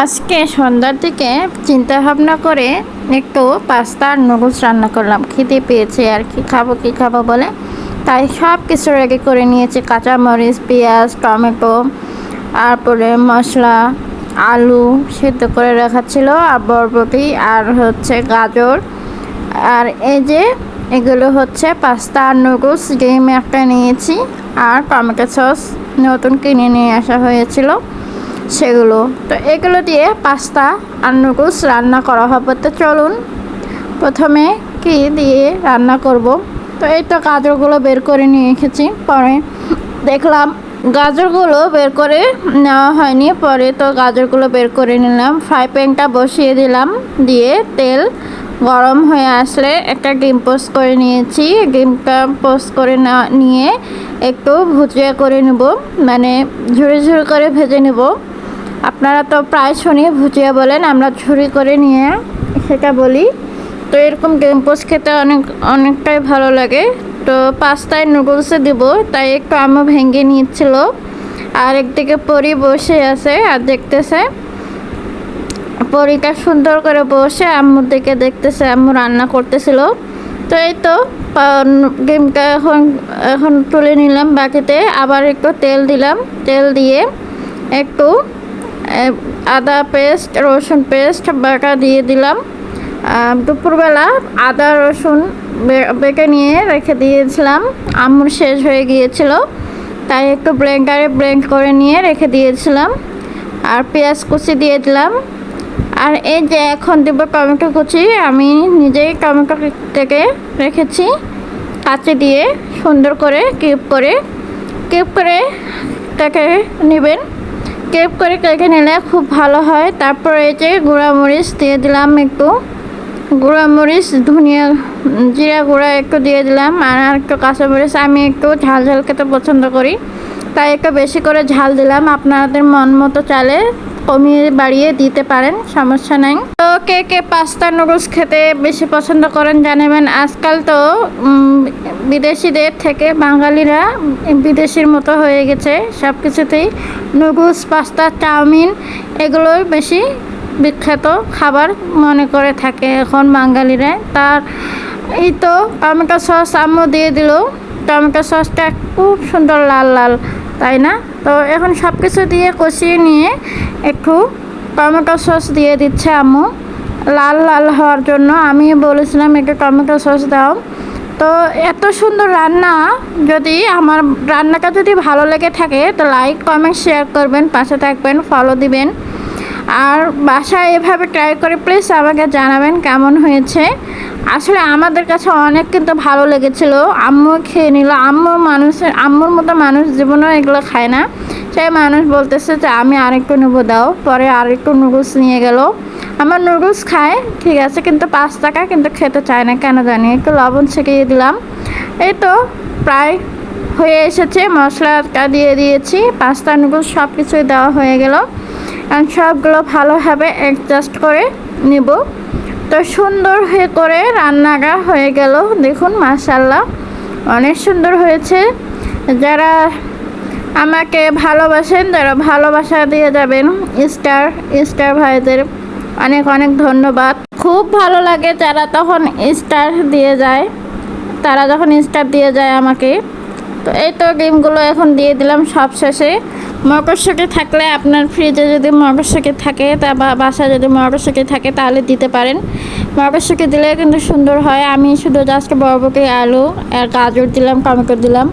আজকে সন্ধ্যার দিকে চিন্তা ভাবনা করে একটু পাস্তা আর নুডলস রান্না করলাম। খিদে পেয়েছে আর কি খাবো বলে তাই সব কিছু রেডি করে নিয়েছি। কাঁচামরিচ, পেঁয়াজ, টমেটো, তারপরে মশলা, আলু সিদ্ধ করে রাখা ছিল, আর বরবটি আর হচ্ছে গাজর। আর এই যে এগুলো হচ্ছে পাস্তা আর নুডলস। ডিম একটা নিয়েছি আর টমেটো সস নতুন কিনে নিয়ে আসা হয়েছিল সেগুলো। তো এগুলো দিয়ে পাস্তা আর নুডলস রান্না করা হবে। তো চলুন প্রথমে কি দিয়ে রান্না করব। তো এই তো গাজরগুলো বের করে নিয়ে এসেছি। পরে দেখলাম গাজরগুলো বের করে নেওয়া হয়নি, পরে তো গাজরগুলো বের করে নিলাম। ফ্রাই প্যানটা বসিয়ে দিলাম, দিয়ে তেল গরম হয়ে আসলে একটা ডিম পোস্ট করে নিয়েছি। ডিমটা পোস্ট করে নিয়ে একটু ভুজিয়া করে নেব, মানে ঝুড়ি ঝুড়ি করে ভেজে নেব। আপনারা তো প্রায় শুনি ভুজিয়া বলেন, আমরা ঝুড়ি করে নিয়ে সেটা বলি। তো এরকম ডিম পোস্ট খেতে অনেকটাই ভালো লাগে। তো পাস্তায় নুডলসে দেব, তাই একটু আম্মু ভেঙে নিচ্ছিল। আর একদিকে পরি বসে আছে আর দেখতেছে। পরিটা সুন্দর করে বসে আম্মুর দিকে দেখতেছে, আম্মু রান্না করতেছিল। তো এই তো ডিমটা এখন তুলে নিলাম বাটিতে। আবার একটু তেল দিলাম, তেল দিয়ে একটু আদা পেস্ট, রসুন পেস্ট বাটা দিয়ে দিলাম। দুপুরবেলা আদা রসুন বেটে নিয়ে রেখে দিয়েছিলাম, আম্মুর শেষ হয়ে গিয়েছিল তাই একটু ব্লেন্ডারে ব্লেন্ড করে নিয়ে রেখে দিয়েছিলাম। আর পেঁয়াজ কুচি দিয়ে দিলাম। আর এই যে এখন দেবো টমেটো কুচি। আমি নিজেই টমেটো কেটে রেখেছি কাঁচি দিয়ে, সুন্দর করে কিউব করে কেটে নেবেন। কিউব করে কেটে নিলে খুব ভালো হয়। তারপরে এই যে গুঁড়ামরিচ দিয়ে দিলাম, একটু গুঁড়ামরিচ, ধনিয়া, জিরা গুঁড়া একটু দিয়ে দিলাম। আর একটু কাঁচামরিচ, আমি একটু ঝাল ঝাল খেতে পছন্দ করি তাই একটু বেশি করে ঝাল দিলাম। আপনাদের মন মতো চালে কমিয়ে বাড়িয়ে দিতে পারেন, সমস্যা নাই। তো কে কে পাস্তা নুডলস খেতে বেশি পছন্দ করেন জানাবেন। আজকাল তো বিদেশিদের থেকে বাঙালিরা বিদেশির মতো হয়ে গেছে সব কিছুতেই। নুডলস, পাস্তা, চাউমিন এগুলোই বেশি বিখ্যাত খাবার মনে করে থাকে এখন বাঙালিরা। তার এই তো টমেটো সস আম্মু দিয়ে দিল। টমেটো সসটা খুব সুন্দর লাল লাল, তাই না? তো এখন সব কিছু দিয়ে কষিয়ে নিয়ে একটু টমেটো সস দিয়ে দিচ্ছে আম্মু লাল লাল হওয়ার জন্য। আমি বলেছিলাম একটু টমেটো সস দাও। তো এত সুন্দর রান্না, যদি আমার রান্নাটা যদি ভালো লেগে থাকে তো লাইক কমেন্ট শেয়ার করবেন, পাশে থাকবেন, ফলো দিবেন। আর বাসায় এভাবে ট্রাই করে প্লিজ আমাকে জানাবেন কেমন হয়েছে। আসলে আমাদের কাছে অনেক কিন্তু ভালো লেগেছিল। আম্মু খেয়ে নিল। আম্মুর মতো মানুষ জীবনেও এগুলো খায় না। সেই মানুষ বলতেছে যে আমি আরেকটু নেবো দাও। পরে আরেকটু নুডলস নিয়ে গেল। আমার নুডলস খায় ঠিক আছে, কিন্তু পাস্তাটা কিন্তু খেতে চায় না কেন জানি। একটু লবণ ছিটিয়ে দিলাম। এই তো প্রায় হয়ে এসেছে, মশলাটা দিয়ে দিয়েছি, পাস্তা নুডলস সব কিছুই দেওয়া হয়ে গেল। আর সবগুলো ভালোভাবে অ্যাডজাস্ট করে নেব। তো সুন্দর হয়ে করে রান্নাটা হয়ে গেল। দেখুন মাশাআল্লাহ অনেক সুন্দর হয়েছে। যারা আমাকে ভালোবাসেন, যারা ভালোবাসা দিয়ে যাবেন, স্টার ভাইদের অনেক অনেক ধন্যবাদ। খুব ভালো লাগে যারা তখন স্টার দিয়ে যায়, তারা যখন স্টার দিয়ে যায় আমাকে। তো এই তো ডিমগুলো এখন দিয়ে দিলাম সব শেষে। মটরশুঁটি থাকলে আপনার ফ্রিজে যদি মটরশুঁটি থাকে তা বা বাসায় যদি মটরশুঁটি থাকে তাহলে দিতে পারেন। মটরশুঁটি দিলে কিন্তু সুন্দর হয়। আমি শুধু জাস্ট বরবটি, আলু আর গাজর দিলাম, টমেটো দিলাম,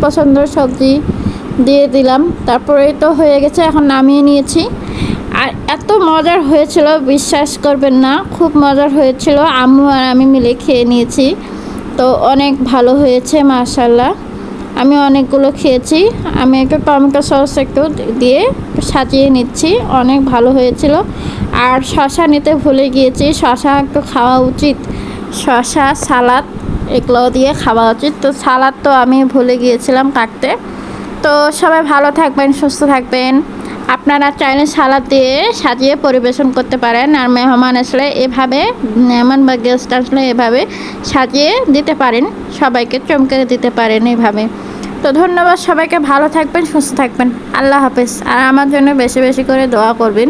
পছন্দের সবজি দিয়ে দিলাম। তারপরে তো হয়ে গেছে, এখন নামিয়ে নিয়েছি। আর এত মজার হয়েছিল বিশ্বাস করবেন না, খুব মজার হয়েছিল। আম্মু আর আমি মিলে খেয়ে নিয়েছি। তো অনেক ভালো হয়েছে মাশাআল্লাহ। আমি অনেকগুলো খেয়েছি। আমি একটু টমেটো সস একটু দিয়ে সাজিয়ে নিচ্ছি, অনেক ভালো হয়েছিল। আর শসা নিতে ভুলে গিয়েছি, শসা একটু খাওয়া উচিত। শসা, সালাদ এগুলো দিয়ে খাওয়া উচিত। তো সালাদ তো আমি ভুলে গিয়েছিলাম কাটতে। তো সবাই ভালো থাকবেন, সুস্থ থাকবেন। আপনারা চাইলে সালাদ দিয়ে সাজিয়ে পরিবেশন করতে পারেন। আর মেহমান আসলে এভাবে, মেহমান বা গেস্ট আসলে এভাবে সাজিয়ে দিতে পারেন, সবাইকে চমকে দিতে পারেন এভাবে। তো ধন্যবাদ সবাইকে, ভালো থাকবেন, সুস্থ থাকবেন, আল্লাহ হাফেজ। আর আমার জন্য বেশি বেশি করে দোয়া করবেন।